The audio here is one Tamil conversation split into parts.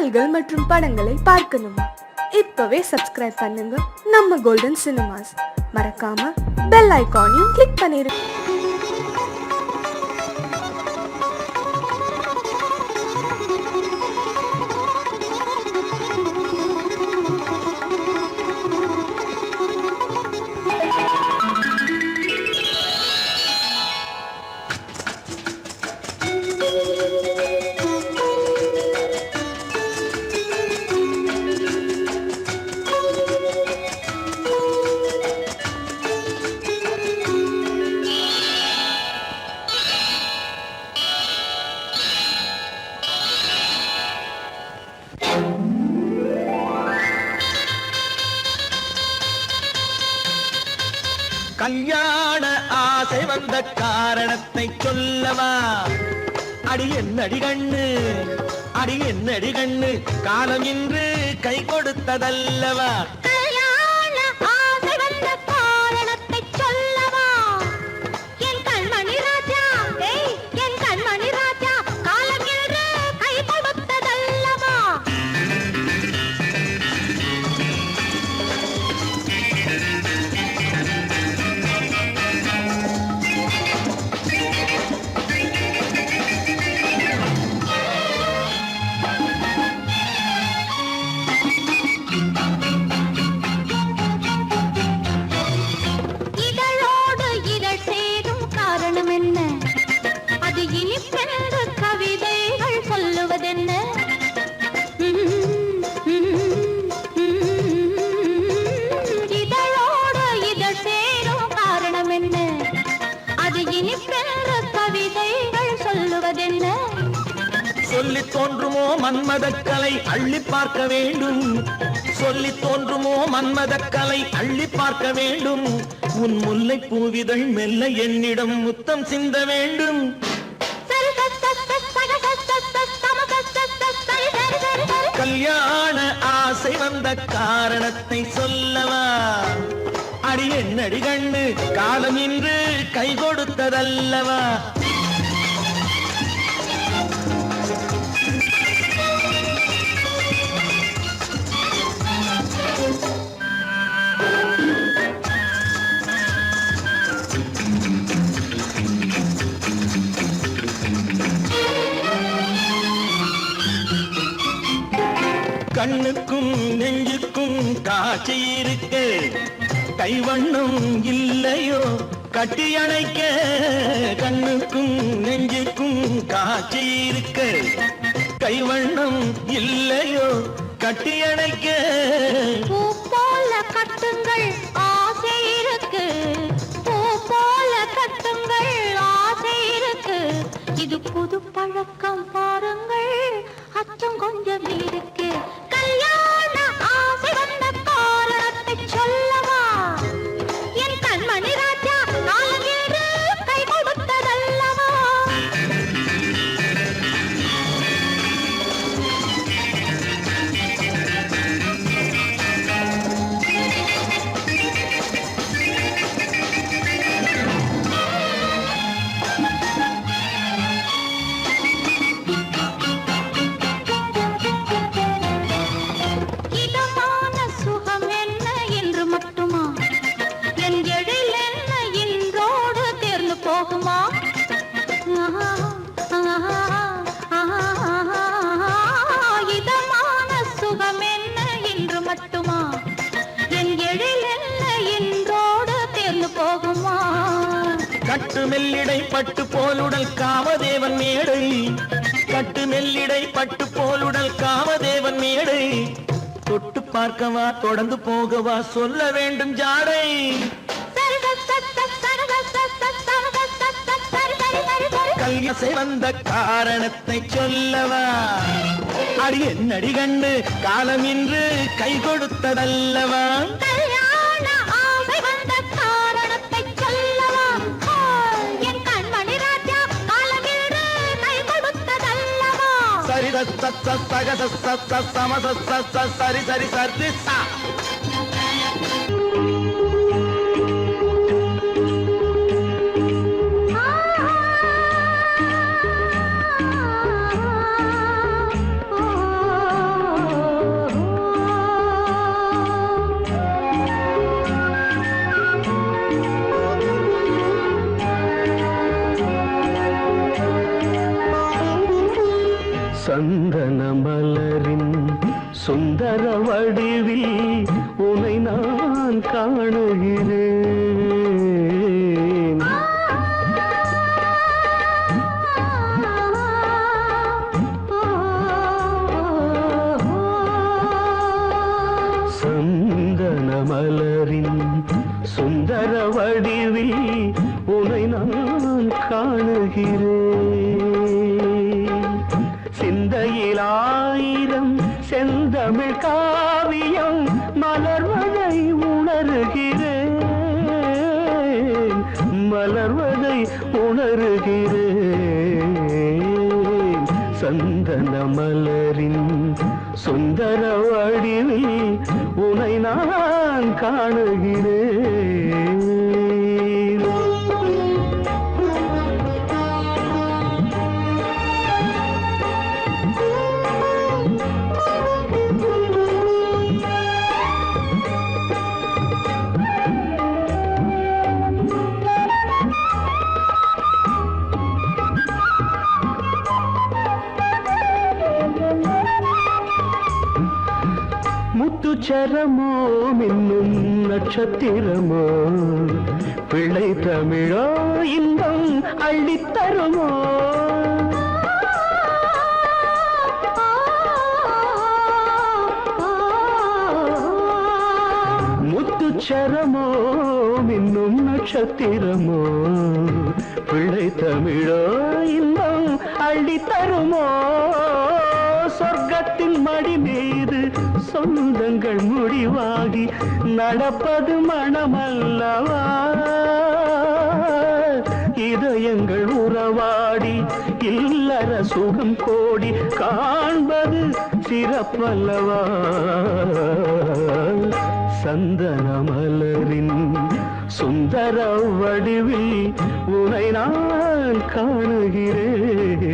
பாடல்கள் மற்றும் படங்களை பார்க்கணுமா? இப்பவே சப்ஸ்கிரைப் பண்ணுங்க நம்ம கோல்டன் சினிமாஸ். மறக்காம பெல் ஐகானையும் கிளிக் பண்ணிருங்க. கல்யாண ஆசை வந்த காரணத்தை சொல்லவா? அடி என்னடி கண்ணு, அடி என்னடி கண்ணு, காலம் இன்று கை கொடுத்ததல்லவா? கல்யாண ஆசை வந்த காரணத்தை சொல்லவா? என் கண்மணி ராஜா, என் கண்மணி ராஜா, காலம் இன்று கை கொடுத்ததல்லவா? சொல்லி தோன்றுமோ மன்மதக்கலை அள்ளி பார்க்க வேண்டும், சொல்லி தோன்றுமோ மன்மதக்கலை அள்ளி பார்க்க வேண்டும். உன் முல்லை பூவிதழ் மெல்ல என்னிடம் முத்தம் சிந்த வேண்டும். கல்யாண ஆசை வந்த காரணத்தை சொல்லவா? அடி என்னடி கண்ணு, காலம் இன்று கை கொடுத்ததல்லவா? கண்ணுக்கும் நெஞ்சுக்கும் காட்சி இருக்க, கைவண்ணம் இல்லையோ கட்டி அணைக்க? கண்ணுக்கும் நெஞ்சுக்கும் காட்சி இருக்க, கைவண்ணம் இல்லையோ கட்டி அணைக்க? பூ போல கட்டுங்கள் ஆசை இருக்கு, பூ போல கட்டுங்கள் ஆசை இருக்கு. இது புது பழக்கம் பாருங்கள், அச்சம் கொஞ்சம் இருக்கு. கல்யாண ஆசை வந்த காரணத்தை சொல்லவா? என் கண்மணி ராஜா, காலம் இன்று கை கொடுத்ததல்லவா? கட்டு மெல்லிடை பட்டு போலுடல் காமதேவன் மேடை, கட்டு மெல்லிடை பட்டு போலுடல் காமதேவன் மேடை. தொட்டு பார்க்கவா தொடர்ந்து போகவா சொல்ல வேண்டும் ஜாடை. கல்யாணம் வந்த காரணத்தை சொல்லவா? அடி என்னடி கண்டு, காலம் இன்று கை கொடுத்ததல்லவா? சரி சரி சரி சா. சந்தன மலரின் சுந்தர வடிவில் உனை நான் காணுகிறேன். சந்தன மலரின் சுந்தர வடிவில் உனை நான் காணுகிறேன். சிந்தையில் ஆயிரம் செந்தமிழ் காவியம் மலர்வதை உணர்கிறேன், மலர்வதை உணர்கிறேன். சந்தன மலரின் சுந்தர வடிவில் உனை நான் காணுகிறேன். முத்துச்சரமோ மின்னும் நட்சத்திரமோ பிள்ளை தமிழோ இன்பம் அள்ளித்தருமோ. முத்துச்சரமோ மின்னும் நட்சத்திரமோ பிள்ளை தமிழோ இன்பம் அள்ளித்தருமோ. சொர்க்கத்தின் மடி மீது சொந்தங்கள் முடிவாகி நடப்பது மனமல்லவா. இதயங்கள் உறவாடி இல்லற சுகம் கோடி காண்பது சிறப்பல்லவா. சந்தன மலரின் சுந்தர வடிவில் உனை நான் காணுகிறேன்.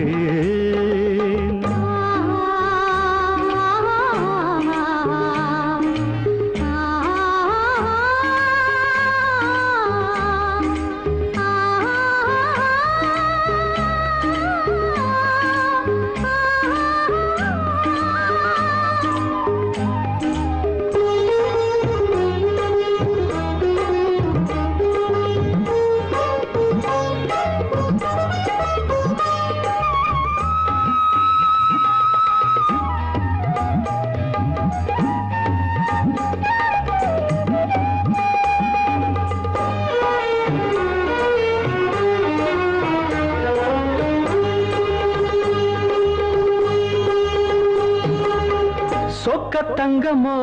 சொக்க தங்கமோ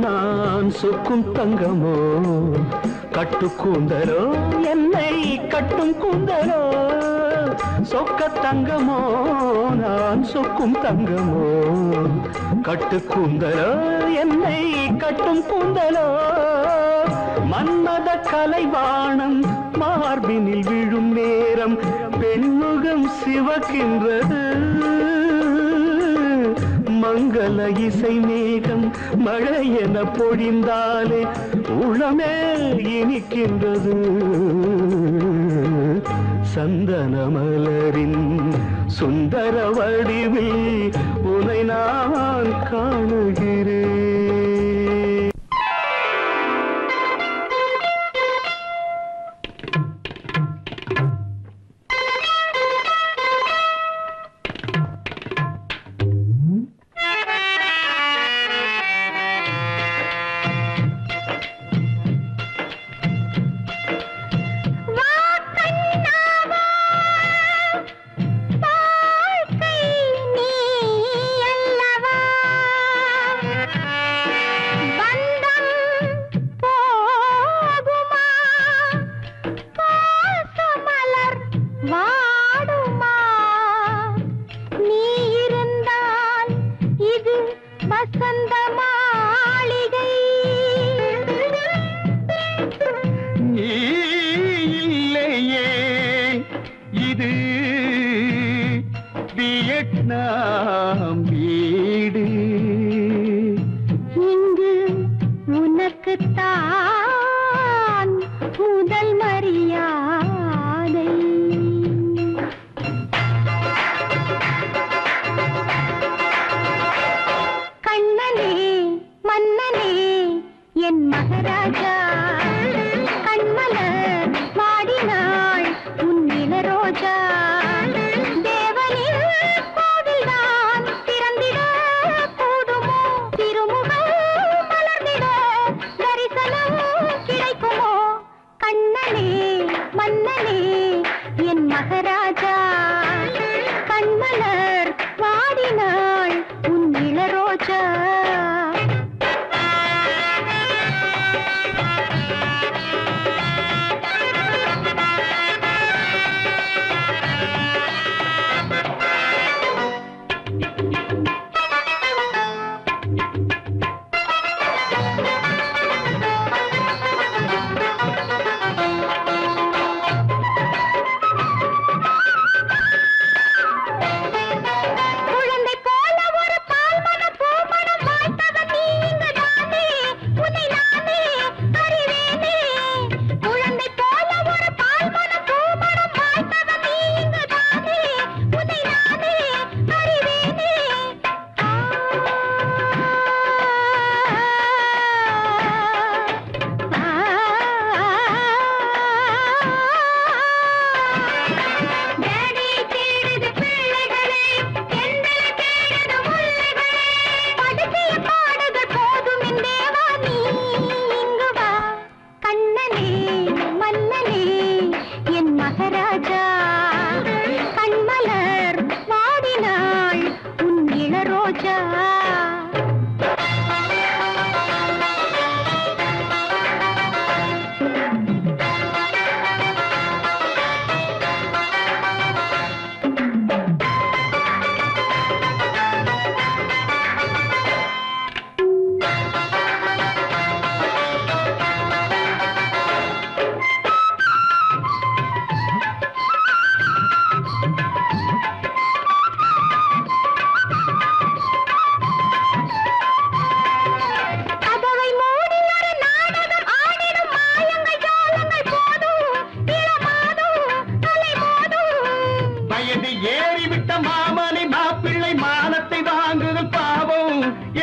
நான் சொக்கும் தங்கமோ கட்டு கூந்தலோ என்னை கட்டும் கூந்தலோ. சொக்க தங்கமோ நான் சொக்கும் தங்கமோ கட்டு கூந்தலோ என்னை கட்டும் கூந்தலோ. மன்மத கலைவாணம் மார்பினில் விழும் நேரம் பெண்முகம் சிவக்கின்றது. மங்கள இசை மேகம் மழை என பொழிந்தாலே உளமே இனிக்கின்றது. சந்தன மலரின் சுந்தர வடிவில் உனை நான் காணுகிறேன். நாம் வீடு இங்கு உனக்குத்தான் முதல் மரியாதை.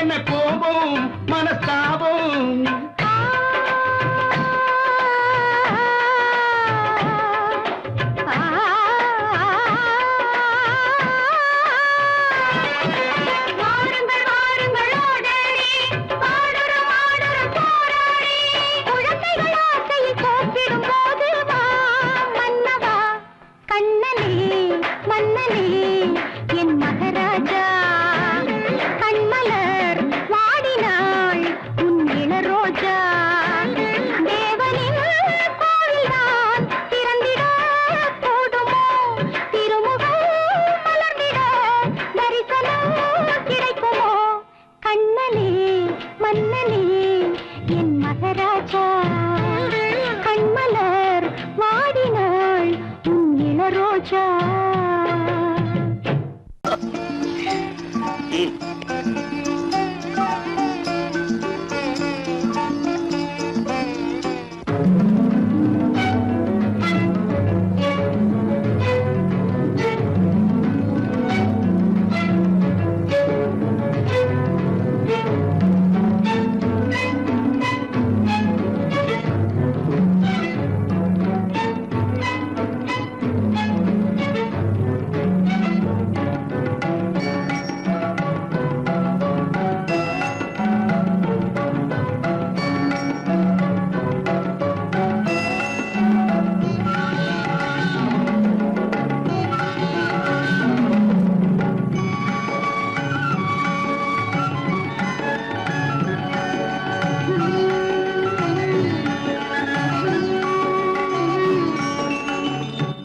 என்ன கோபம் மனஸ்தாபம்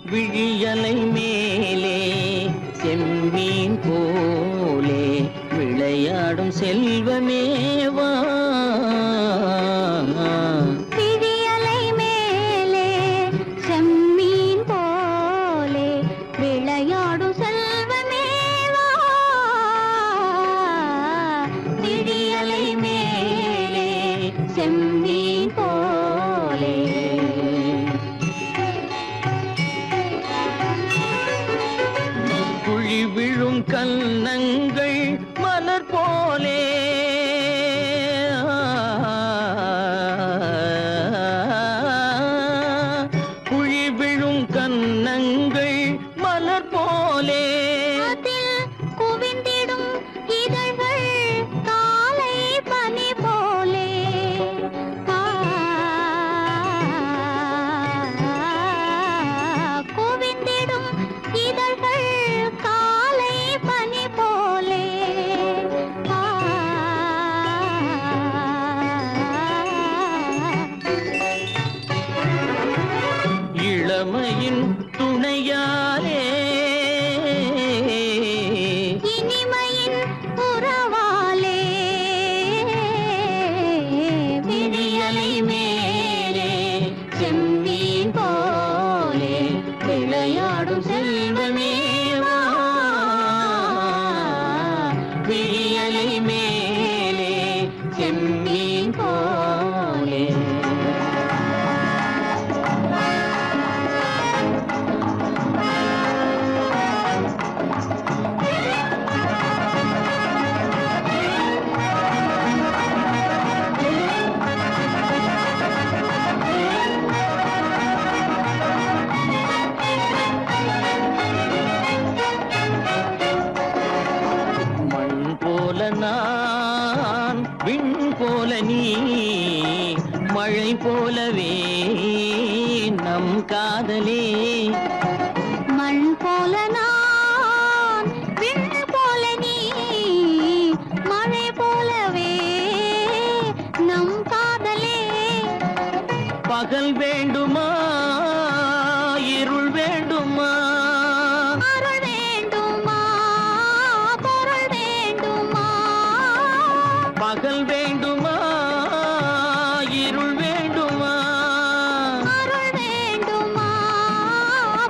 விழியலை மேலே செம்மீன் போலே விளையாடும் செல்வமேவா விழியலை மேலே செம்மீன் போலே விளையாடும் செல்வமேவா விழியலை மேலே செம்மீன் போலே குழி விழும் கன்னங்கள் மலர் போலே குழி விழும் கன்னங்கள் மலர் போலே அதில் குவிந்திடும் இதழ்கள் காலை பனி போலே குவிந்திடும் இதழ்கள் காலை பனி போலே இளமையின் துணையாலே இனிமையின் உறவாலே விழியலை மேலே செம்மீன் போலே விளையாடும் செல்வமேவா விழியலை மேலே செம்மீன் போலே மண் போல நான் விண் போல நீ மழை போலவே நம் காதலே மண் போல நான் விண் போல நீ மழை போலவே நம் காதலே பகல் வேண்டுமா இருள் வேண்டுமா அருள் வேண்டுமா பொருள் வேண்டுமா பகல் வேண்டுமா இருள் வேண்டுமா அருள் வேண்டுமா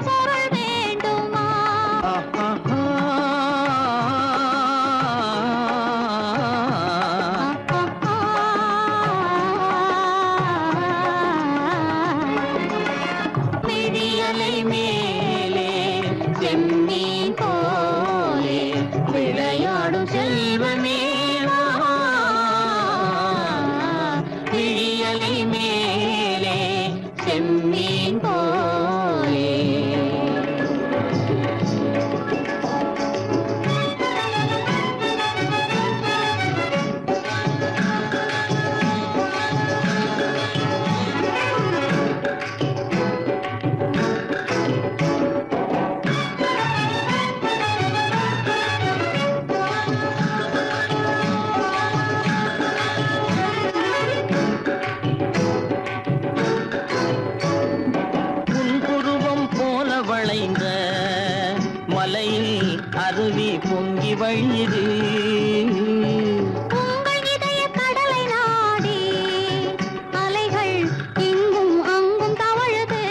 பொருள் வேண்டுமா விழியலை மேலே செம்மீன் போலே விளையாடும் செல்வமேவா வழியுது. உங்கள் இதய கடலை நாடி அலைகள் இங்கும் அங்கும் தவழுது.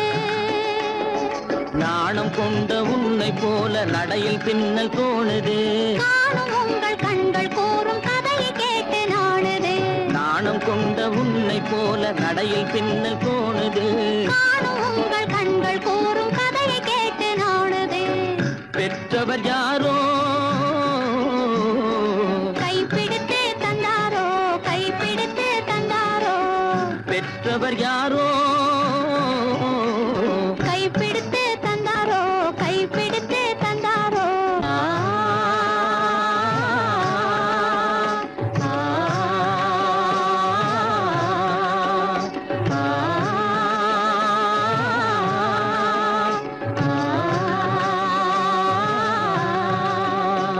நாணம் கொண்ட உன்னை போல நடையில் பின்னல் தோணுது. காணும் உங்கள் கண்கள் கூறும் கதையை கேட்டு நாடுது. நாணம் கொண்ட உன்னை போல நடையில் பின்னல் தோணுது. காணும் உங்கள் கண்கள் கூறும் கதையை கேட்டு நாடுது. பெற்றவர் யாரோ கைப்பிடித்து தந்தாரோ கைப்பிடித்து தந்தாரோ. பெற்றவர் யாரோ கைப்பிடித்து தந்தாரோ கைப்பிடித்து தந்தாரோ. ஆ, ஆ, ஆ, ஆ.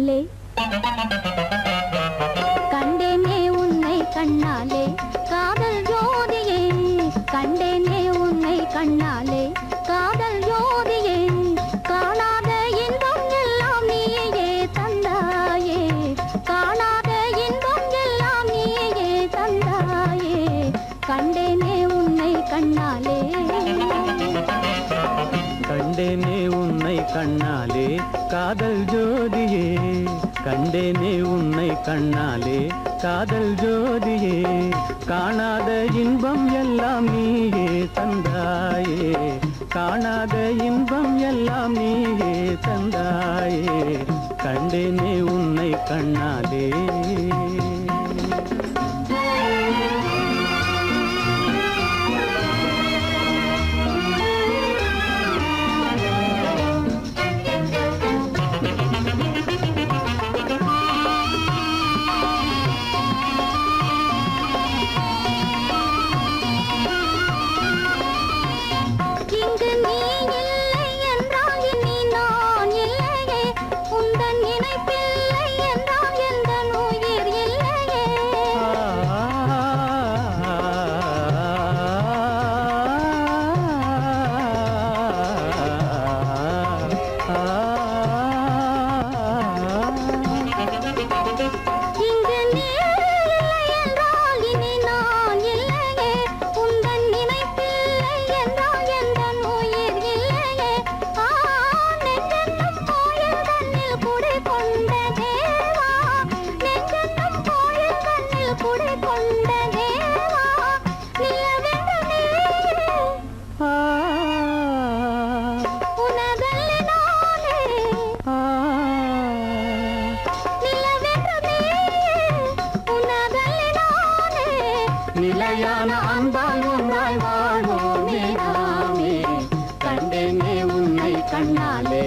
கண்ணாலே கண்டேனே உன்னை கண்ணாலே காதல் ஜோதியே கண்டேனே உன்னை கண்ணாலே காதல் ஜோதியே காணாத இன்பம் எல்லாம் நீயே தந்தாயே காணாத இன்பம் எல்லாம் நீயே தந்தாயே கண்டேனே உன்னை கண்ணாலே கண்டேனே உன்னை கண்ணாலே காதல் ஜோதியே கண்டேனே உன்னை கண்ணாலே காதல் ஜோதியே காணாத இன்பம் எல்லாம் நீயே தந்தாயே காணாத இன்பம் எல்லாம் நீயே தந்தாயே கண்டேனே உன்னை கண்ணாலே நிலையான அன்பால் ஒன்றாய் வாழ்வோமே நாமே கண்டேனே உன்னை கண்ணாலே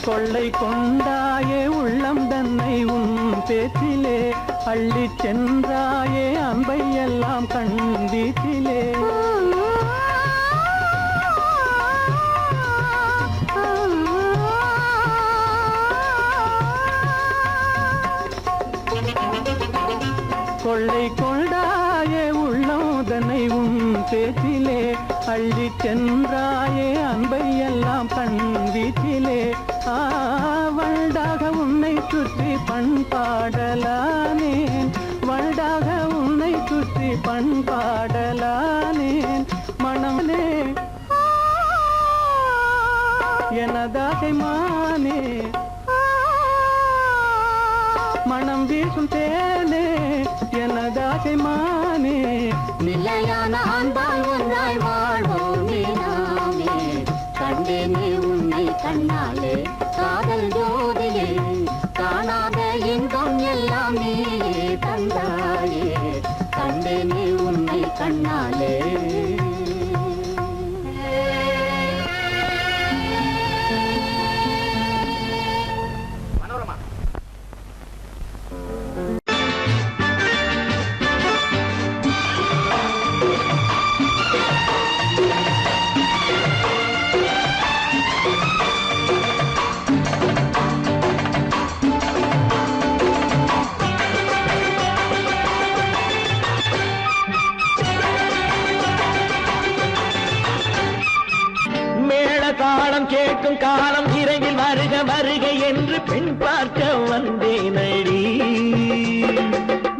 கொள்ளை கொண்டாயே உள்ளம் தன்னை உன் பேச்சிலே அள்ளி சென்றாயே அன்பை எல்லாம் கண் வீட்டிலே கொள்ளை கொண்டாயே உள்ளம் தன்னை உன் பேச்சிலே அள்ளி சென்றாயே அன்பை எல்லாம் கண் வீட்டிலே வண்டாக உன்னை சுற்றி பண்பாடலானேன் வண்டாக உன்னை சுற்றி பண்பாடலானேன் மனமே எனதாகை மானே மனம் வீசும் தேனே எனதாகை மானே நிலையான அன்பால் ஒன்றாய் வாழ்வோமே நாமே கண்டேனே உன்னை கண்ணாலே காதல் ஜோதியே காணாத இன்பம் எல்லாம் நீயே தந்தாயே கண்டேனே உன்னை கண்ணாலே தாளம் கேட்கும் காலம் விரைவில் வருக வருக என்று பெண் பார்க்க வந்தேனடி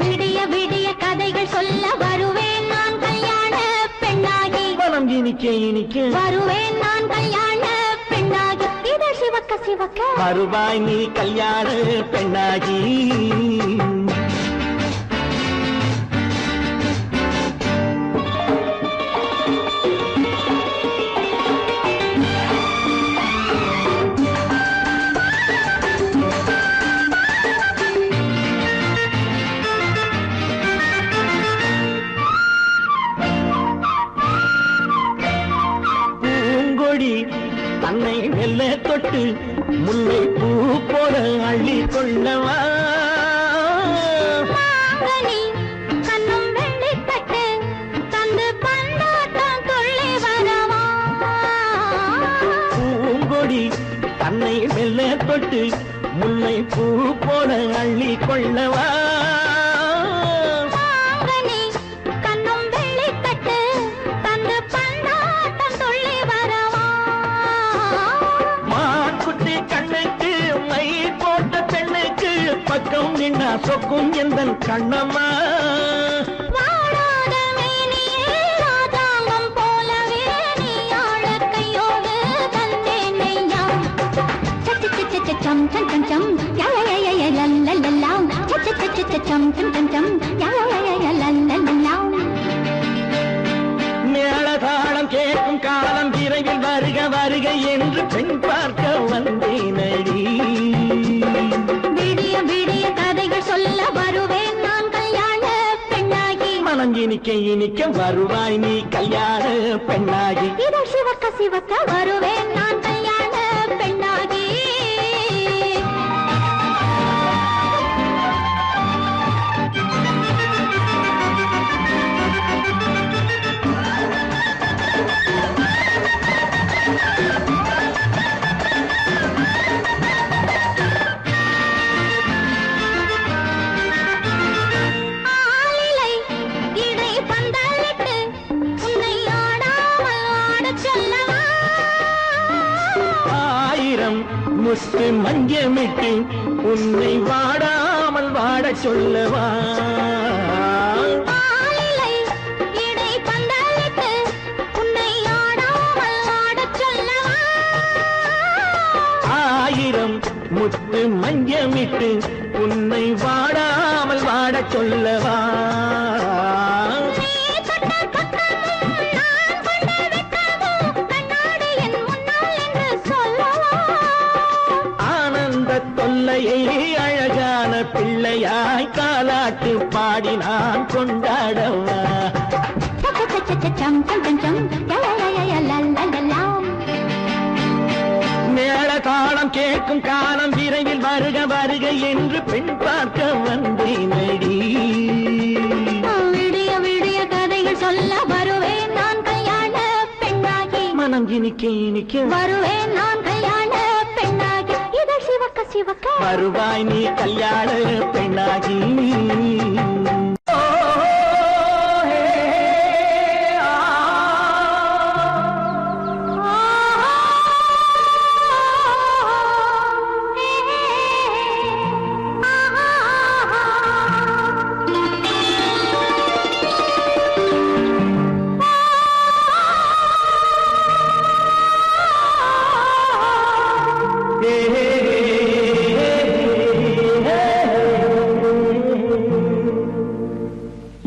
விடிய விடிய கதைகள் சொல்ல வருவேன் நான் கல்யாண பெண்ணாகி மனம் இனிக்க இனிக்க வருவேன் நான் கல்யாண பெண்ணாகி இதழ் சிவக்க சிவக்க வருவாய் நீ கல்யாண பெண்ணாகி தன்னை மெல்ல தொட்டு முல்லை பூ போல அள்ளி கொள்ளவா தொட்டு முல்லை பூ போல அள்ளி கொள்ளவா மாங்கனி கண்ணும் வெள்ளிக்கட்டு தந்து பந்தாட்டம் துள்ளி வரவா மான்குட்டி கண்ணுக்கு மை போட்ட பெண்ணுக்கு பக்கம் நின்னா சொக்கும் எந்தன் கண்ணம்மா வாடாத மேனியே ராஜாங்கம் போலவே நீ ஆள கையோடு தந்தேன் நெய்யா சம் சம் சம் சம் யா யா யா யா லல்லல்லா சம் சம் சம் யா யா யா லல்லல்லா மேளதாளம் கேட்கும் காலம் விரைவில் வருக வருக என்று பெண் பார்க்க வந்தேனடி விடிய விடிய கதைகள் சொல்ல வருவேன் நான் கல்யாண பெண்ணாகி மனம் இனிக்க இனிக்க வருவாய் நீ கல்யாண பெண்ணாகி இதோ சிவக்க சிவக்க வருவேன் நான் கல்யாண பெண்ணாகி ஆலிலை இடை பந்தலிட்டு உன்னை ஆடாமல் ஆடச் சொல்லவா ஆயிரம் முத்து மஞ்சமிட்டு உன்னை வாடாமல் வாடச் சொல்லவா ஆலிலை இடை பந்தலிட்டு உன்னை ஆடாமல் ஆடச் சொல்லவா ஆயிரம் முத்து மஞ்சமிட்டு உன்னை வாடாமல் வாடச் சொல்லவா நீ தொட்ட பக்கமும் நான் கொண்ட வெட்கமும் கண்ணாடி என் முன்னால் என்று சொல்லவா ஆனந்த தொல்லையை அழகான பிள்ளையாய் காலாட்டு பாடி நான் கொண்டாடவா சம் சம் சம் சம் யா யா யா யா லல்லல்லா மேளதாளம் கேட்கும் காலம் விரைவில் வருக வருக என்று பெண் பார்க்க வந்தேனடி விடிய விடிய கதைகள் சொல்ல வருவேன் நான் கல்யாண பெண்ணாகி மனம் இனிக்க இனிக்க வருவேன் நான் கல்யாண பெண்ணாகி இதழ் சிவக்க சிவக்க வருவாய் நீ கல்யாண பெண்ணாகி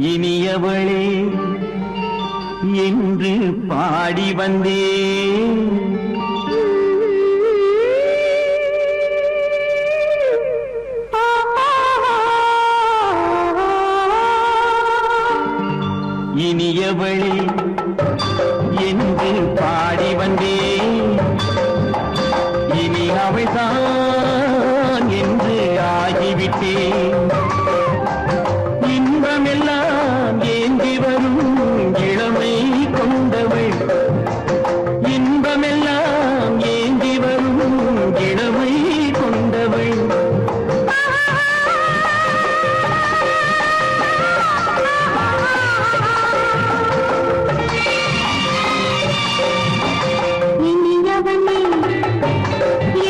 இனியவளே என்று பாடி வந்தேன் இனியவளே என்று பாடி வந்தேன் இனி அவள்தான் என்று ஆகிவிட்டேன் இன்பமெல்லாம் ஏந்தி வரும் இளமை கொண்டவள் இன்பமெல்லாம் ஏந்தி வரும் இளமை கொண்டவள் இனியவனே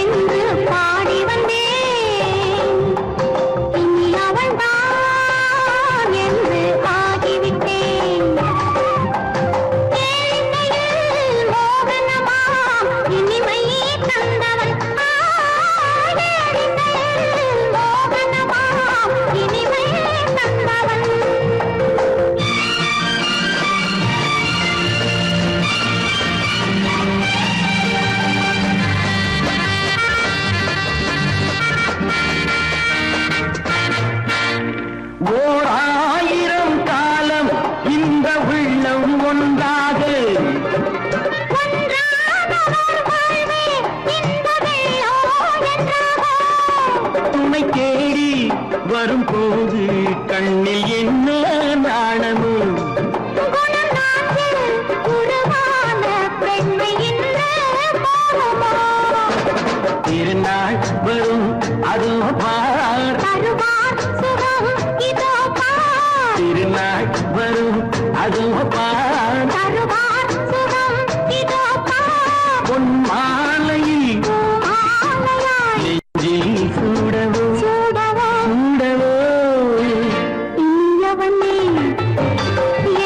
என்று பாடி வந்தேன் இனி அவள்தான் என்று ஆகிவிட்டேன் ஏழையில் மோகனமா இனிமை தந்தவன் ஏழையில் மோகனமா இனிமை தந்தவன் ஓர் ஆயிரம் காலம் இந்த உள்ளம் ஒன்றாக துணை தேடி வரும்போது கண்ணில் என்ன நாணமும் திருநாள் திருநாள் வரும் அதோ பார் தருவார் சுகம் இதோ பார் பொன் மாலையில் மாலையாய் நெஞ்சில் சூடவோ சூடவோ சூடவோ இனியவனே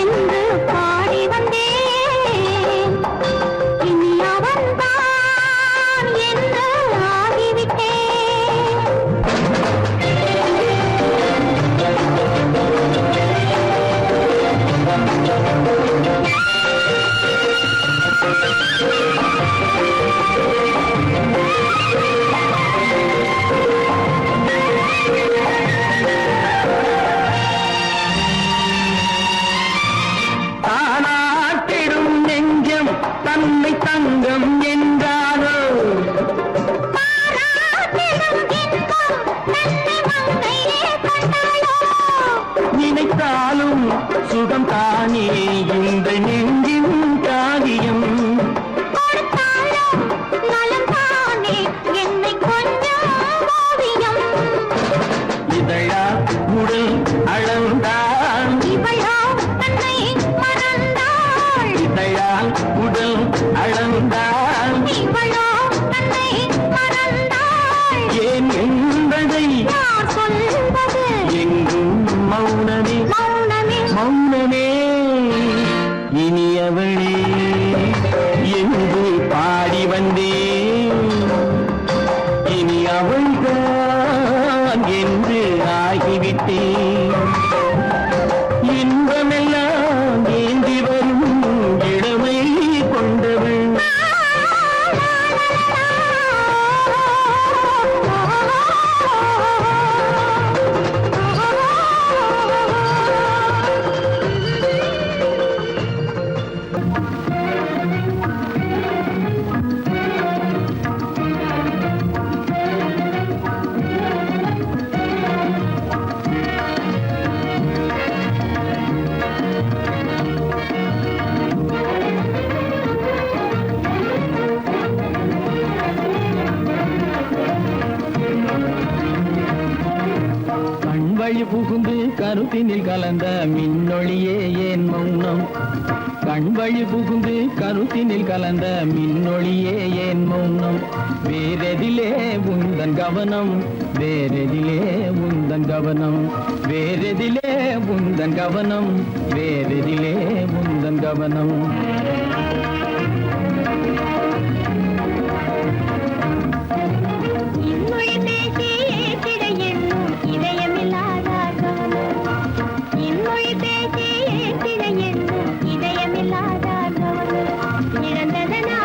என்று பாடி வந்தேன் இனி அவன்தான் என்று ஆகிவிட்டேன் தானாட்டிடும் நெஞ்சம் தன்னை தங்கம் என்றாரோ பாராட்டிடும் இன்பம் தன்னை மங்கையே கொண்டாளோ நினைத்தாலும் சுகம் தானே இந்த நெஞ்சின் காரியம் கொடுத்தாலும் நலம் தானே என்னை கொஞ்சம் ஓவியம் இதழா உடல் அளந்தான் இவளோ தன்னை மறந்தாள் இதழால் உடல் அளந்தான் இவளோ தன்னை மறந்தாள் ஏன் என்பதை யார் சொல்வது எங்கும் மௌனமே மௌனமே மௌனமே இனியவளே என்று பாடி வந்தேன் இனி அவள்தான் என்று ஆகிவிட்டேன் இன்பமெல்லாம் ஏந்தி வரும் இளமை கொண்டவள் கண்வழி புகுந்து கருத்தினில் கலந்த மின்னொளியே ஏன் மௌனம் கண்வழி புகுந்து கருத்தினில் கலந்த மின்னொளியே ஏன் மௌனம் வேறெதிலே உந்தன் கவனம் வேறெதிலே உந்தன் கவனம் வேறெதிலே உந்தன் கவனம் வேறெதிலே உந்தன் கவனம் இன்மொழி பேசி ஏற்றிட எண்ணும் இதயமில்லாதார் இன்மொழி பேசி ஏற்றிட எண்ணும் இதயமில்லாதார் இழந்ததனா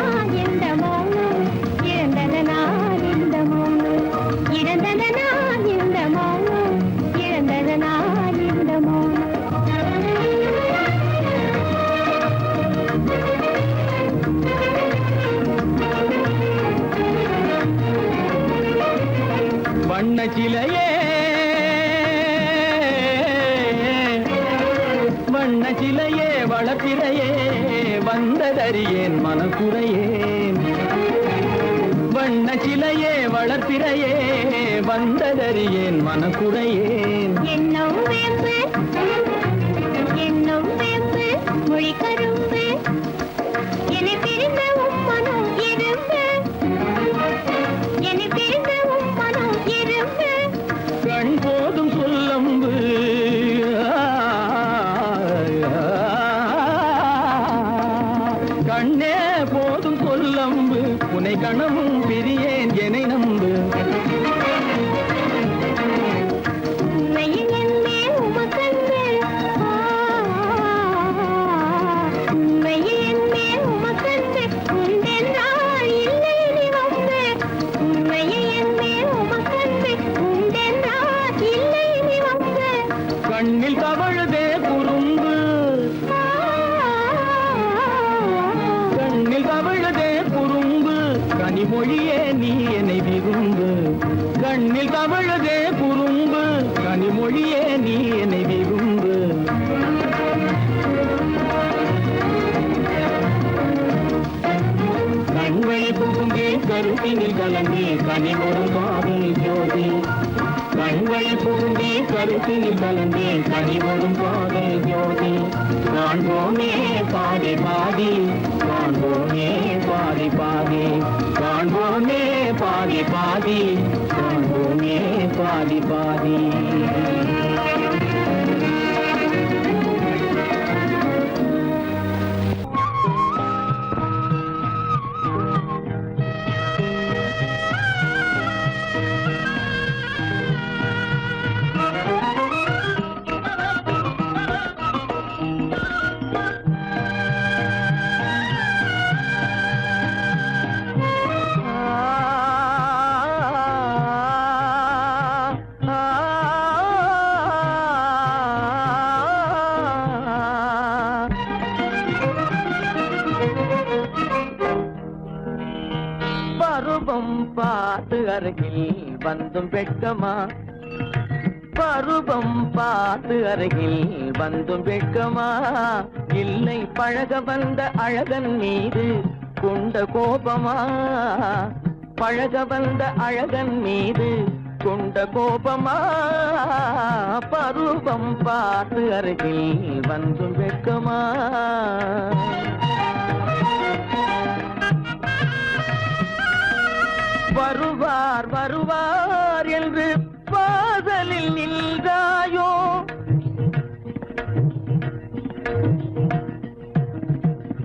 இந்த மௌனம் இழந்ததனா இந்த மௌனம் இழந்ததனா இந்த மௌனம் இழந்ததனா இந்த மௌனம் வண்ண சிலையே வண்ண சிலையே வளர்ப்பிறையே வந்ததறியேன் மனக்குறையேன் வண்ண சிலையே வளர்ப்பிறையே வந்ததறியேன் மனக்குறையேன் என்னும் வேம்பு மொழி கரும்பு என்னை பிரிந்த உம்மனும் இரும்பு என்னை பிரிந்த உம்மனும் இரும்பு கண் போதும் சொல்லம்பு கண்ணே போதும் சொல்லம்பு உனை கணமும் பிரியேன் என்னை நம்பு உண்மையில் என்னே உமக்கன்று உண்மையில் என்னே உமக்கன்று உண்டென்றால் இல்லை நீ வம்பு உண்மையில் என்னே உமக்கன்று உண்டென்றால் இல்லை நீ வம்பு கண்ணில் தவழுதே குறும்பு கண்ணில் தவழுதே குறும்பு கனிமொழியே நீ என்னை விரும்பு கண்ணில் தவழுதே குறும்பு கனிமொழியே நீ என்னை விரும்பு கண்வழி புகுந்தே கருத்தினில் கலந்தே கனிமொரு காதல் ஜோதி கண்கள் பூண்டி கருத்தில் கலந்தே கனிவரும் பாதை ஜோதி காண்போமே பாதி பாதி காண்போமே பாதி பாதி காண்போமே பாதி பாதி காண்போமே பாதி பாதி பருவம் பார்த்து அருகில் வந்தும் வெட்கமா பருவம் பார்த்து அருகில் வந்தும் வெட்கமா இல்லை பழக வந்த அழகன் மீது கொண்ட கோபமா பழக வந்த அழகன் மீது கொண்ட கோபமா பருவம் பார்த்து அருகில் வந்தும் வெட்கமா வருவார் வருவார் என்று வாசலில் நின்றாயோ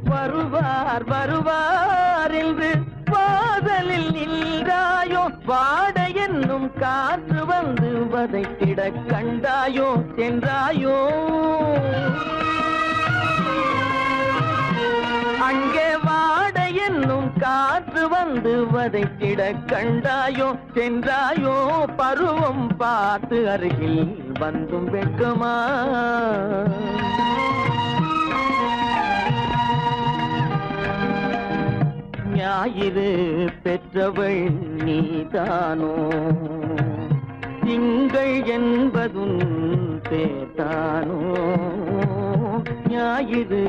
வருவார் வருவார் என்று வாசலில் நின்றாயோ வாட என்னும் காற்று வந்து வதைத்திட கண்டாயோ சென்றாயோ அங்கே வாட என்னும் காற்று வந்து வதைத்திட கண்டாயோ சென்றாயோ பருவம் பார்த்து அருகில் வந்தும் வெட்கமா ஞாயிறு பெற்றவள் நீதானோ திங்கள் என்பதும் பேத்தானோ ஞாயிறு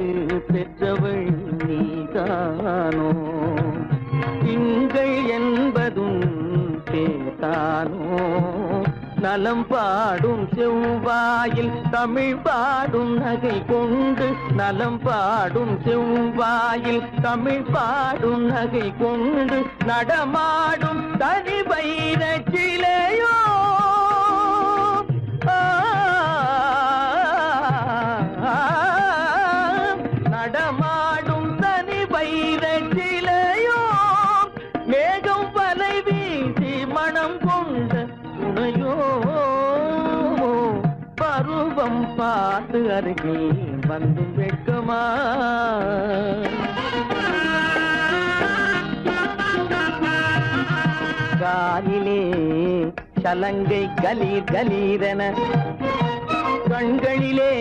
பெற்றவள் நீதானோ திங்கள் என்பதும் பேத்தானோ நலம் பாடும் செவ்வாயில் தமிழ் பாடும் நகை கொண்டு நலம் பாடும் செவ்வாயில் தமிழ் பாடும் நகை கொண்டு நடமாடும் தனி வைர சிலையோ நடமாடும் தனி வைர சிலையோ மேகம் வலை வீசி மனம் கொண்ட துணையோ பருவம் பார்த்து அருகில் வந்து வெட்கமா காலிலே சலங்கை கலீர் கலீரென கண்களிலே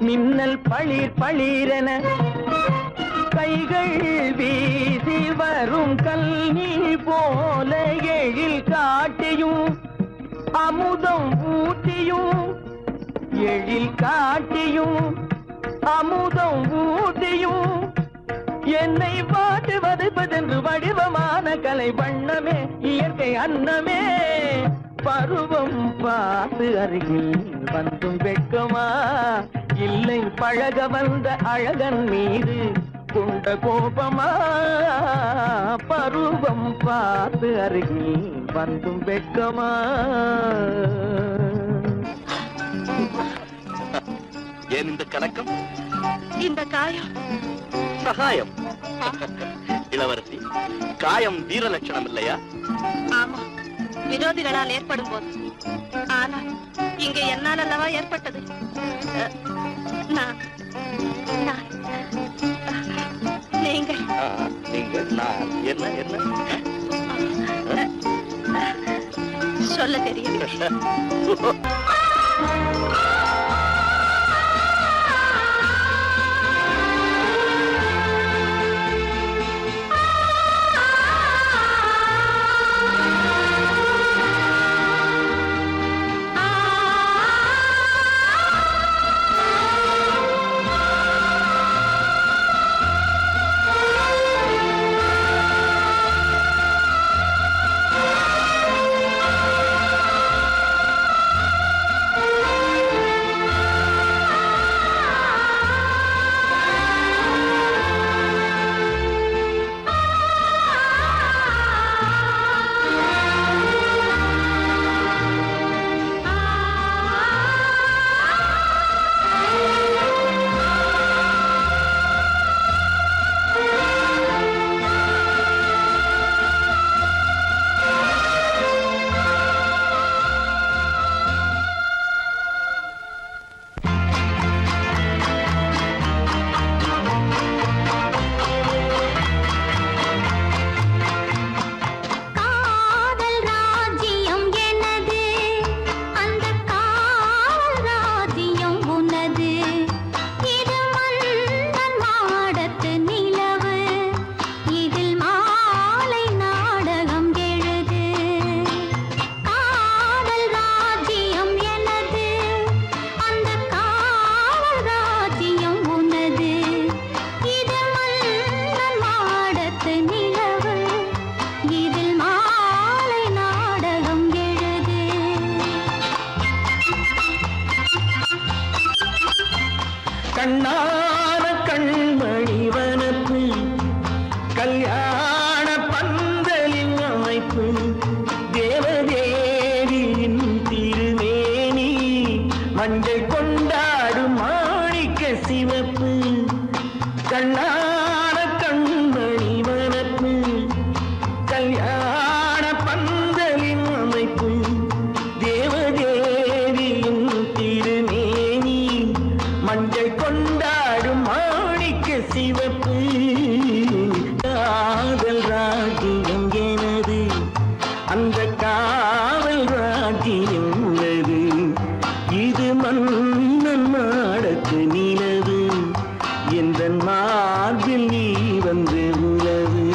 மின்னல் பளிர் பளிரென கைகள் வீசி வரும் கல்வி போல எழில் காட்டியும் அமுதம் ஊட்டியும் எழில் காட்டியும் அமுதம் ஊட்டியும் என்னை பாட்டு வதைப்பதென்று வடிவமான கலை வண்ணமே இயற்கை அன்னமே பருவம் பார்த்து அருகில் வந்தும் வெட்கமா இல்லை பழக வந்த அழகன் மீது கொண்ட கோபமா பருவம் பார்த்து அருகில் வந்தும் வெட்கமா ஏன் இந்த கலக்கம் இந்த காயம் சகாயம் இளவரசி காயம் வீர லட்சணம் இல்லையா ஆமா விரோதிகளால் ஏற்படும் போது ஆனால் இங்கே என்னால் அல்லவா ஏற்பட்டது நான் நான் நீங்கள் நீங்கள் நான் என்ன என்ன சொல்ல தெரியவில்லை கண்ணான கண்மணி வனப்பு கல்யாண பந்தலின் அமைப்பு தேவதேவியின் திருமேனி மஞ்சள் கொண்டாடும் மாணிக்க சிவப்பு கண்ணான கண்மணி வனப்பு கல்யாண பந்தலின் அமைப்பு தேவதேவியின் திருமேனி மஞ்சள் கொண்டாடும் மாணிக்க சிவப்பு காதல் ராஜ்யம் எனது அந்த காவல் ராஜ்யம் உள்ளது இது மன்னன் மாடத்து நிலவு எந்த மார்பில் நீ வந்து உலவு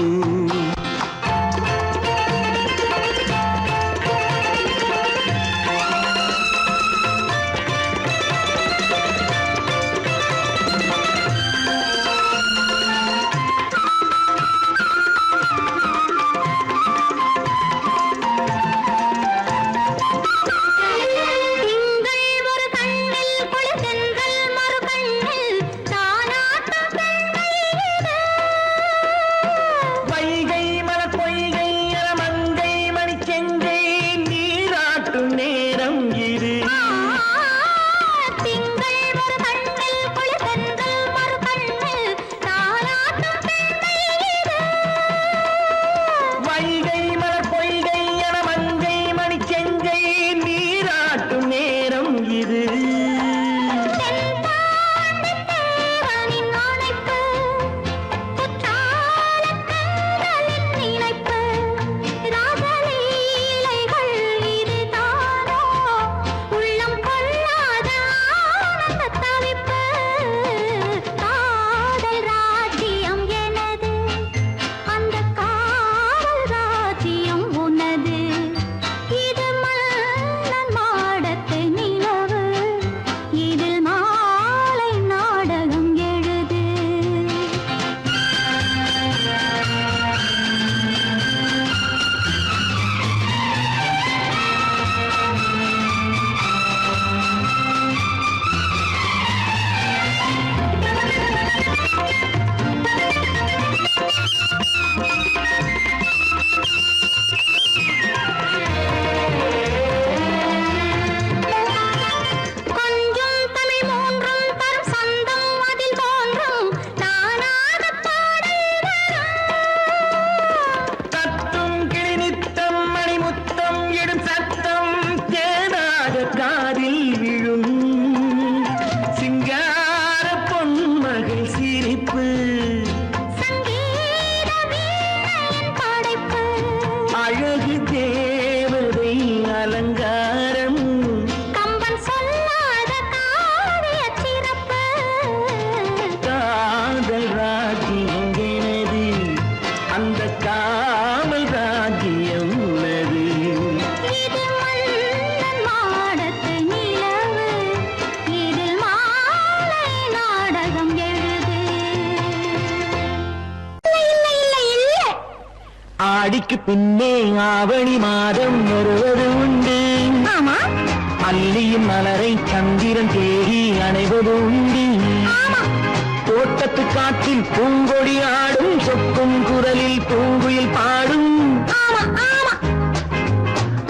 திங்கள் ஒரு கண்ணில் குளிர்தென்றல் மறு கண்ணில் தானாட்டம் பெண்மையிலே. வைகை மலர் பொய்கை மங்கை மணி செங்கை நீராட்டும் நேரம் இது திங்கள் ஒரு கண்ணில் குளிர்தென்றல் மறு கண்ணில் தானாட்டம் பெண்மையிலே. வைகை மலர் பொய்கை மங்கை மணி செங்கை நீராட்டும் நேரம் இது தென்பாண்டித் தேவனின் அணைப்பு, குற்றாலக் கண்களின் நினைப்பு, ராசலீலைகள் இதுதானோ, உள்ளம் கொள்ளாத ஆனந்தத் தவிப்பு. காதல் ராஜ்யம் எனது, அந்தக் காவல் ராஜ்யம் உனது. இது மன்னன் மாடத்து நிலவு, இதில் மாலை நாடகம் எழுது. கொஞ்சம் தமிழ் மூன்றும் தரும் சந்தம் அதில் தோன்றும் நானாகப் பாடல் வரும். தத்தும் கிளி நித்தம் மணிமுத்தம் இடும் சத்தம் தேனாக காதில் விழும் சிங்கார பொன்மகள் சிரிப்பு சங்கீத வீணையின் படைப்பு, அழகு தேவதை அலங்காரம் கம்பன் சொல்லாத காவியச் சிறப்பு. காதல் ராஜ்யம் எனது அந்த காவல் ராஜ்யம் உள்ளது இது மன்னன் மாடத்து நிலவு, இதில் மாலை நாடகம் எழுது. இல்லை இல்லை இல்லை இல்லை. ஆடிக்கு பின்னே ஆவணி மாதம் வருவது உண்டு ஆமா அல்லியின் மலரை சந்திரன் தேடி அணைவது உண்டு ஆமா தோட்டத்து காற்றில் பூங்கொடி ஆடும் சொக்கும் குரலில் பூங்குயில் பாடும் ஆமா ஆமா.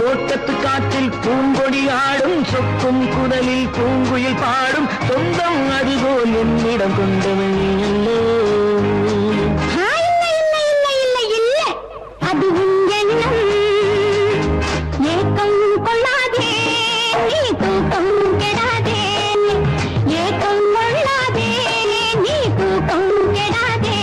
தோட்டத்து காற்றில் பூங்கொடி ஆடும் சொக்கும் குரலில் பூங்குயில் பாடும் சொந்தம் அதுபோல் என்னிடம் கொண்டவள் நீ அல்லோ இல்லை இல்லை இல்லை இல்லை இல்லை. அதுவும் எண்ணம் ஏக்கம் கொள்ளாதே, நீ தூக்கம் கெடாதே. ஏக்கம் கொள்ளாதே, நீ தூக்கம் கெடாதே.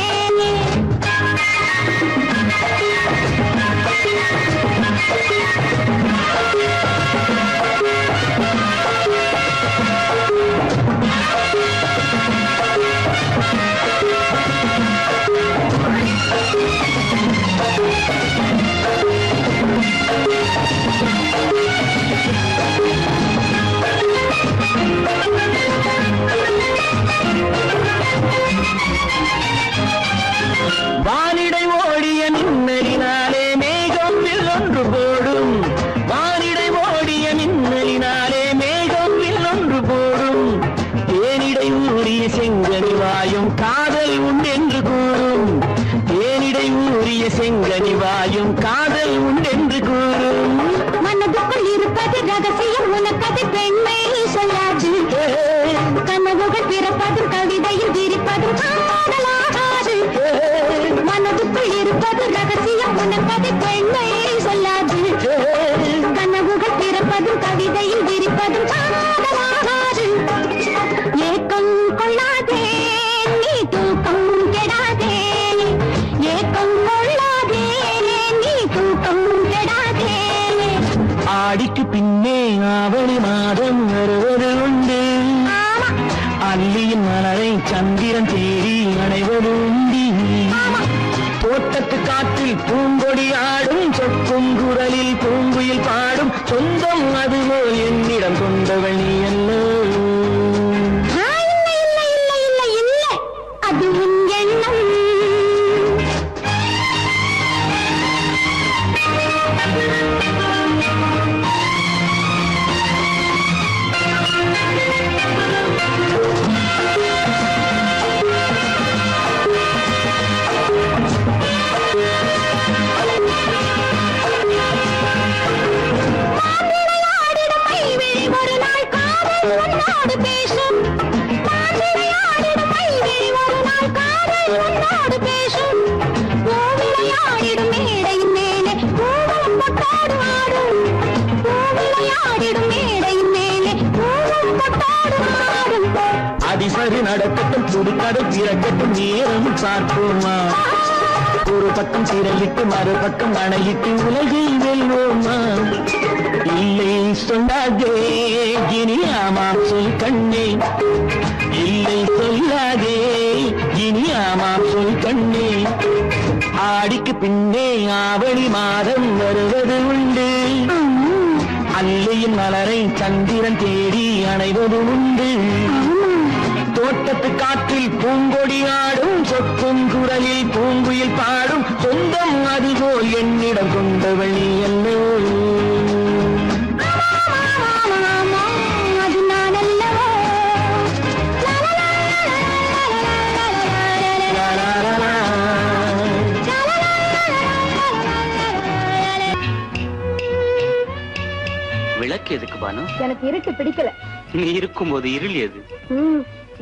வாயும் காதல் உண்டென்று கூறும் தேனிடை ஊறிய செங்கனி வாயும் காதல் உண்டென்று கூறும் மனதுக்குள் இருப்பது ரகசியம் உனக்கது பெண்மை சொல்லாது கனவுகள் பிறப்பதும் கவிதையில் விரிப்பதும் காதலாகாது மனதுக்குள் இருப்பது ரகசியம் உனக்கது பெண்மை சொல்லாது கனவுகள் பிறப்பதும் கவிதையில் விரிப்பதும் காதலாகாது ஏக்கம் கொள்ளாதே நீ தூக்கம் கெடாதே ஏக்கம் கொள்ளாதே நீ தூக்கம் கெடாதே ஆடிக்கு பின்னே ஆவணி மாதம் வருவது உண்டு அல்லியின் மலரை சந்திரன் தேடி அடைவது உண்டு தோட்டத்து காற்றில் பூங்கொடி ஆடும் சொக்கும் குரலில் பூங்குயில் பாடும் சொந்தம் அதுபோல் என்னிடம் கொண்டவள் நீ அல்ல அது உன் எண்ணம் ஒரு நாள் காதல் உன்னோடு பேசும் விளையாடிடும் ஒரு நாள் காதல் உன்னோடு பேசும் விளையாடிடும் மேடையின் மேலே பூவும் கொட்டாடு ஆடும் விளையாடிடும் மேடையின் மேலே பூவும் கொட்டாடு ஆடும் அதிசரி நடக்கட்டும் புதுக்கடை பிறக்கட்டும் நேரம் பார்ப்போமா ஒரு பக்கம் திரையிட்டு மறுபக்கம் அணையிட்டு உலகை வெல்வோமா இல்லை சொல்லாதே இனி ஆமாம் சொல் கண்ணே இல்லை சொல்லாதே இனி ஆமாம் சொல் கண்ணே ஆடிக்கு பின்னே ஆவணி மாதம் வருவது உண்டு அல்லையின் மலரை சந்திரன் தேடி அணைவது உண்டு தோட்டத்து காற்றில் பூங்கொடி ஆடும் சொக்கும் குரலில் பூங்குயில் பாடும் சொந்தம் அதுபோல் என்னிடம் கொண்டவள் நீ அல்லோ அது நான் அல்லவோ விளக்கு எதுக்கு பானு? எனக்கு இருட்டு பிடிக்கல. நீ இருக்கும்போது இருள் எது?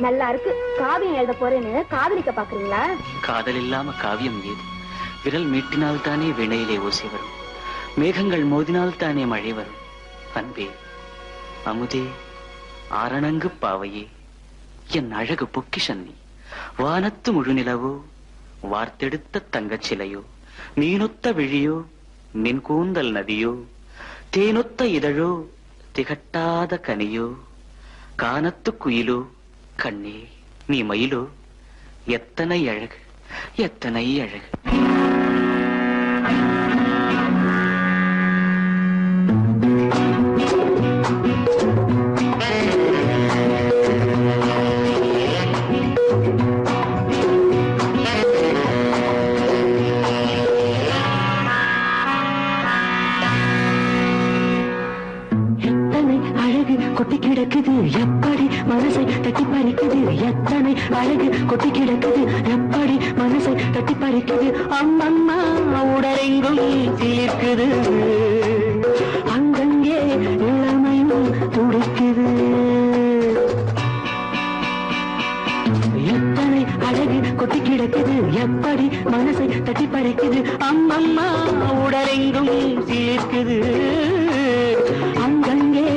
நல்லா இருக்கு. காவியம் எழுத போறேன்னு காதலிக்க பாக்குறீங்களா? காதல் இல்லாம காவியம் ஏது? விரல் மீட்டினால் தானே வினையிலே ஓசை வரும், மேகங்கள் மோதினால் தானே மழை வரும். அன்பே, அமுதே, ஆரணங்கு பாவையே, என் அழகு பொக்கிஷன்னி, வானத்து முழுநிலவோ, வார்த்தெடுத்த தங்கச் சிலையோ, மீனொத்த விழியோ, மின் கூந்தல் நதியோ, தேனொத்த இதழோ, திகட்டாத கனியோ, கானத்து குயிலோ, கண்ணே நீ மயிலோ, எத்தனை அழகு, எத்தனை அழகு. கொட்டி கிடக்குது எப்படி மனசை தட்டி பறிக்குது, எத்தனை அழகு கொட்டி கிடக்குது எப்படி மனசை தட்டி பறிக்குது. அம்மம்மா உடலெங்கும் சிலிர்க்குது, அங்கங்கே இளமையும் துடிக்குது. எத்தனை அழகு கொட்டி கிடக்குது எப்படி மனசை தட்டி பறிக்குது. அம்மம்மா உடலெங்கும் சிலிர்க்குது, அங்கங்கே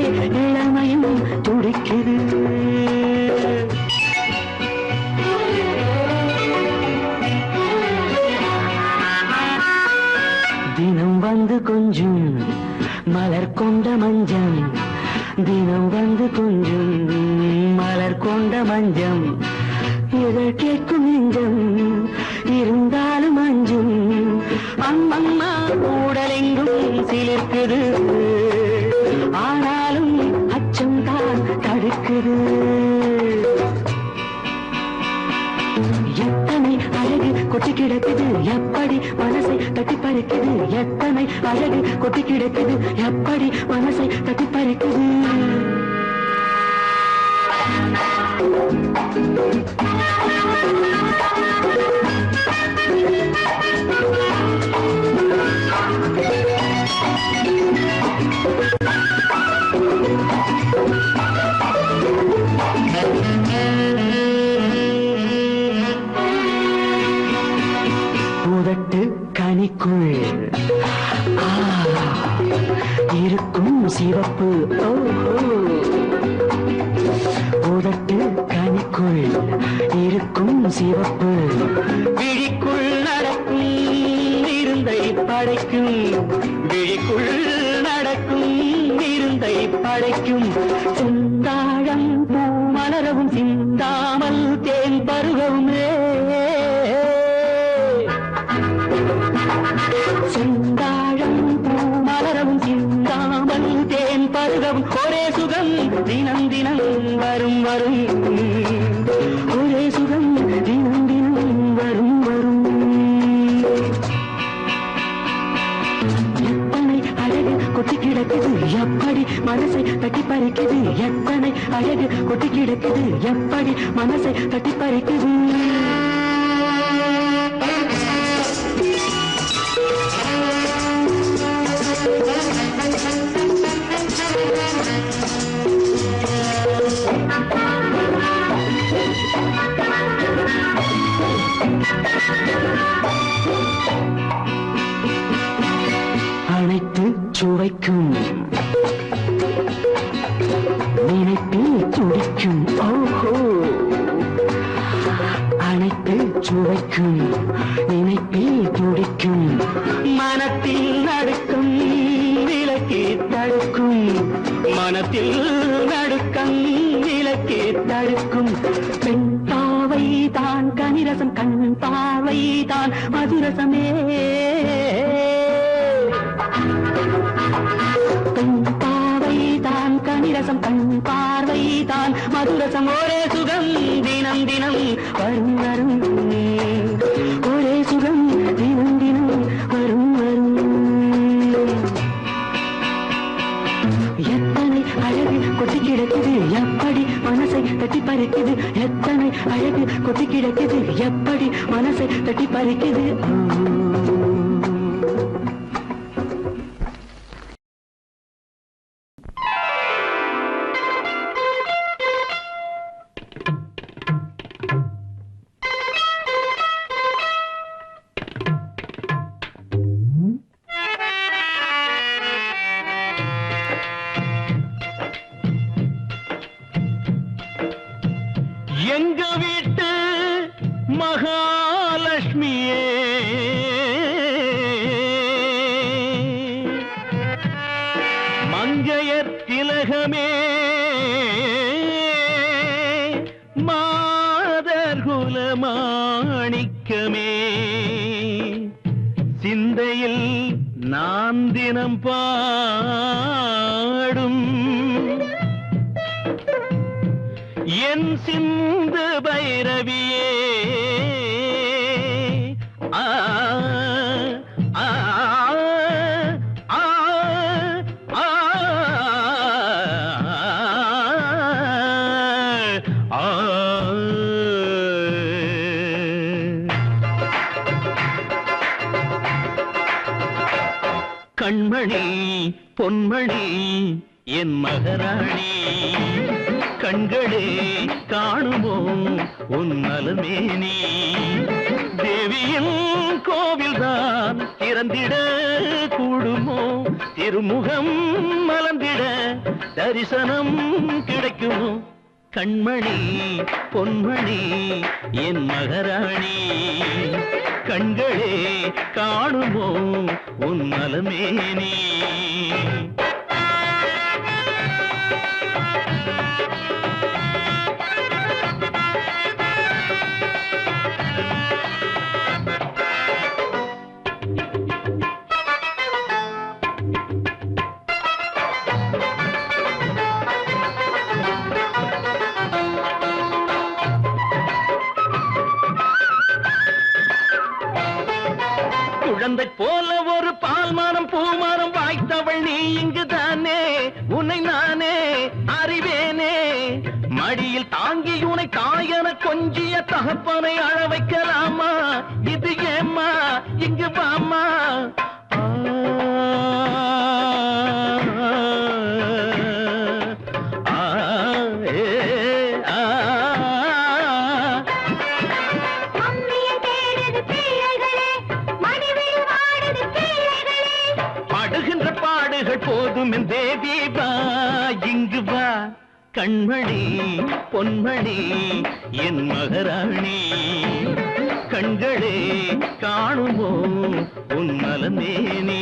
இளமையும் துடிக்குது. தினம் வந்து கொஞ்சம் மலர் கொண்ட மஞ்சம், தினம் வந்து கொஞ்சம் மலர் கொண்ட மஞ்சம், இதை கேட்கும் நெஞ்சம் இருந்தாலும் அஞ்சும். அம்மம்மா உடலெங்கும் சிலிர்க்குது, ஆனாலும் அச்சம் தான் தடுக்குது. எத்தனை அழகு கொட்டி கிடக்குது எப்படி மனசை தட்டி பறிக்குது, எத்தனை அழகு கொட்டி கிடக்குது எப்படி மனசை தட்டி பறிக்குது. கண்ணுக்குள் இருக்கும் சிவப்பு விழிக்குள் நடக்கும் இருந்தை படைக்கும் விழிக்குள் நடக்கும் இருந்தை படைக்கும் செந்தாழம் பூ மலரவும் சிந்தாமல் தேன் பருகவும் செந்தாழம் பூ மலரவும் சிந்தாமல் தேன் பருகவும் ஒரே சுகம் தினம் தினம் வரும் வரும் ஒரே சுகம் தினம் தினம் வரும் வரும் எத்தனை அழகு கொட்டி கிடக்குது எப்படி மனசை தட்டி பறிக்குது எத்தனை அழகு கொட்டி கிடக்குது எப்படி மனசை தட்டி பறிக்குது அனைத்து சுவைக்கும் நினைப்பில் துடிக்கும் ஓஹோ அனைத்து சுவைக்கும் நினைப்பில் துடிக்கும் மனத்தில் நடுக்கம் விலக்கி தடுக்கும் மனத்தில் நடுக்கம் விலக்கி தடுக்கும் பெண் பாவை தான் கனிரசம் கண் பாவை தான் மதுரசமே பெண் பாவை தான் கனிரசம் கண் பார்வை தான் மதுரசம் ஒரே சுகம் தினம் தினம் வரும் வரும் ஒரே சுகம் தினம் தினம் வரும் வரும் எத்தனை அழகு கொட்டி கிடக்குது எப்படி மனசை தட்டி பறிக்குது எத்தனை அழகு கொட்டி கிடக்குது எப்படி மனசை தட்டி பறிக்குது எங்க வீட்டு மகாலட்சுமியே மங்கையர் திலகமே மாதர் குலமாணிக்கமே சிந்தையில் நான் தினம் பாடும் என் சிந்து பைரவியே ஆ ஆ ஆ ஆ ஆ கண்மணி பொன்மணி என் மகராணி கண்களே காணுமோ உன் நலமேனி தேவியின் கோவில்தான் திறந்திட கூடுமோ திருமுகம் மலர்ந்திட தரிசனம் கிடைக்குமோ கண்மணி பொன்மணி என் மகராணி கண்களே காணுமோ உன் நலமேனி குழந்தை போல ஒரு பால்மானம் பூமானம் வாய்த்தவள் நீ இங்குதானே உன்னை நானே அறிவேனே மடியில் தாங்கி உனை தாயன கொஞ்சிய தகப்பனை அழ வைக்கலாமா இது ஏம்மா இங்கு வாமா போதும் தேவி வா இங்கு வா கண்மணி பொன்மணி என் மகராணி கண்களே காணுமோ உன் நலமேனே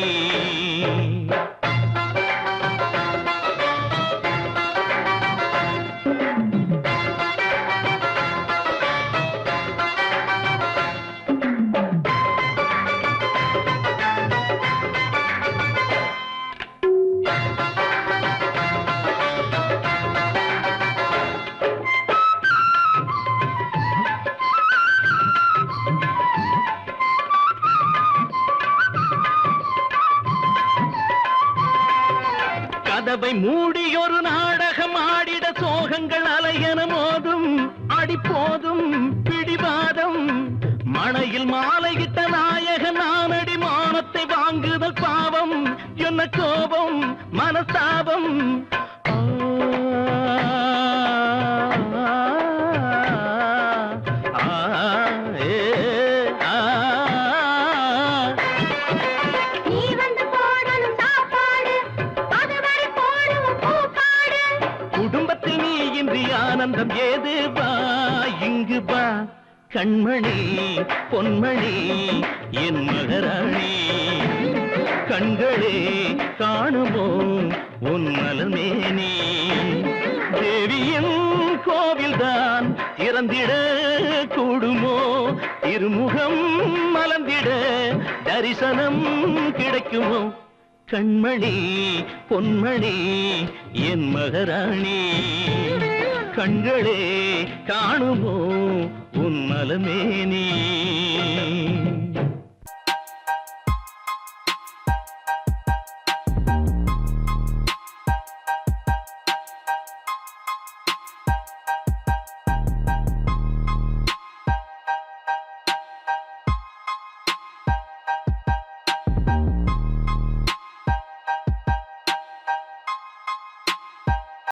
கதவை மூடி ஒரு நாடகம் ஆடிட சோகங்கள் அலையன மோதும் அடிப்போதும் பிடிவாதம் மணையில் மாலையிட்ட நாயகன் நானடி மானத்தை வாங்குதல் பாவம் என்ன கோபம் மனஸ்தாபம் குடும்பத்தில் நீ இன்றி ஆனந்தம் ஏது வா இங்கு வா கண்மணி பொன்மணி என் மகராணி கண்களே காணுமோ உன் நலமேனே தேவியின் கோவில்தான் திறந்திட கூடுமோ இருமுகம் மலர்ந்திட தரிசனம் கிடைக்குமோ கண்மணி பொன்மணி என் மகராணி கண்களே காணுமோ உன் நலமேனே